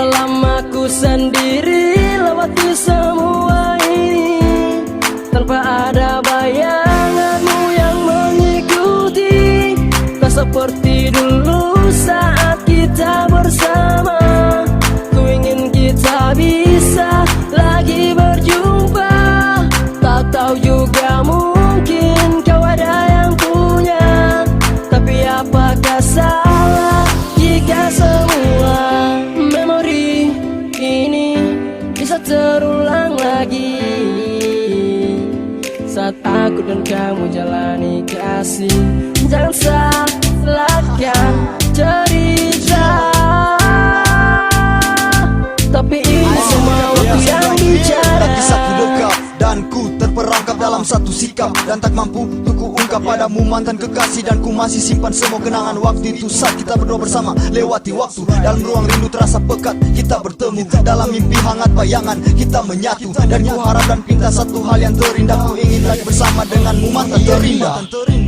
Telah lama ku sendiri lewati semua ini, tanpa ada bayanganmu yang mengikuti. Tak seperti dulu saat kita bersama. Ku ingin kita bisa lagi berjumpa. Tak tahu juga mungkin kau ada yang punya, tapi apakah salah jika semua memori ini bisa terulang lagi saat aku dan kamu jalani kasih. Jangan salahkan cerita, tapi ini semua waktu yang bicara. Kisahku dekat dan ku terperangkap dalam satu sikap, dan tak mampu untuk ku ungkap padamu mantan kekasih. Dan ku masih simpan semua kenangan waktu itu saat kita berdua bersama lewati waktu. Dalam ruang rindu terasa pekat kita bertemu, dalam mimpi hangat bayangan kita menyatu. Dan ku harap dan pinta satu hal yang terindah, ku ingin lagi bersama denganmu mantan terindah.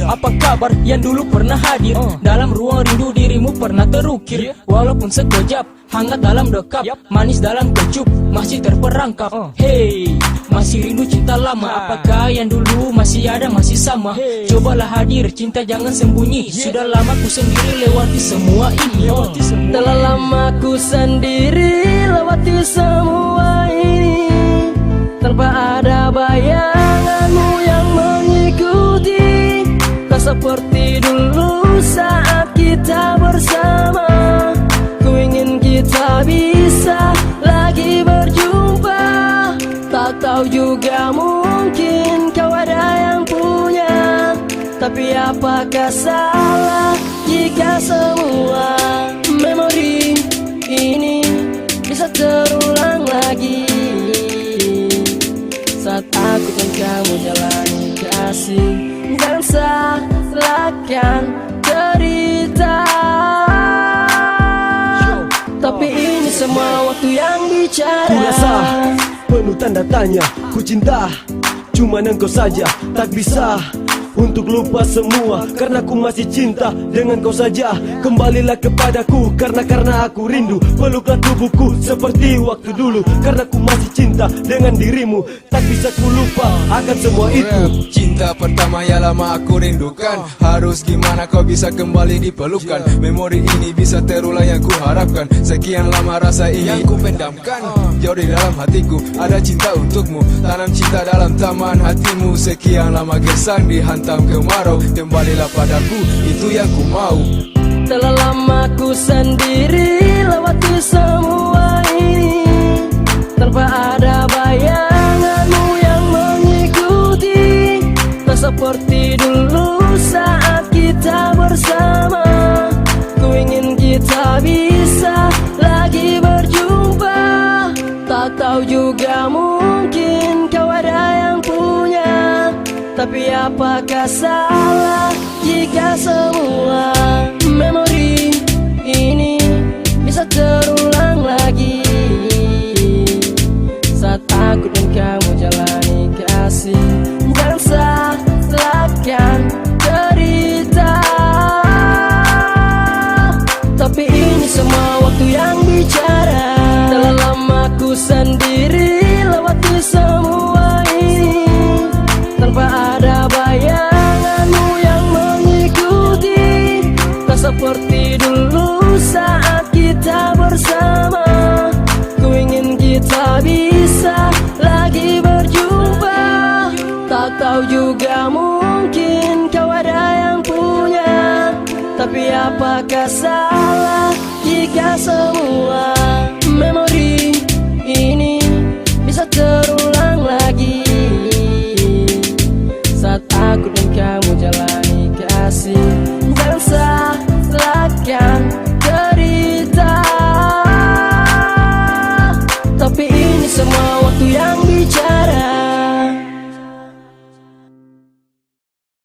Apa kabar yang dulu pernah hadir dalam ruang rindu, dirimu pernah terukir. Walaupun sekejap, hangat dalam dekap, manis dalam kecup, masih terperangkap. Hey, masih rindu cinta lama. Apakah yang dulu masih ada, masih sama? Cobalah hadir, cinta jangan sembunyi. Sudah lama ku sendiri lewati semua ini. Telah lama ku sendiri lewati semua ini, tanpa ada bayanganmu yang mengikuti. Tak seperti dulu saat kita bersama. Ku ingin kita bisa lagi berjumpa. Tak tahu juga mungkin kau ada yang punya, tapi apakah salah jika semua memori ini bisa terulang lagi saat aku dan kamu jalani kasih. Jangan salahkan cerita, tapi ini semua waktu yang bicara. Ku rasa penuh tanda tanya, ku cinta cuman engkau saja. Tak bisa untuk lupa semua, karena ku masih cinta dengan kau saja. Kembalilah kepadaku, karena aku rindu. Peluklah tubuhku seperti waktu dulu, karena ku masih cinta dengan dirimu. Tak bisa ku lupa akan semua itu. Cinta pertama yang lama aku rindukan. Harus gimana kau bisa kembali dipelukan. Memori ini bisa terulang yang ku harapkan. Sekian lama rasa ini yang ku pendamkan. Jauh di dalam hatiku ada cinta untukmu. Tanam cinta dalam taman hatimu. Sekian lama gesang dihantam kemarau. Kembalilah padaku, itu yang ku mau. Telah lama ku sendiri lewati semua ini, tanpa ada bayanganmu yang mengikuti. Tak seperti dulu saat kita bersama. Ku ingin kita bisa lagi berjumpa. Tak tahu juga mungkin kau ada yang punya, tapi apakah salah jika semua memori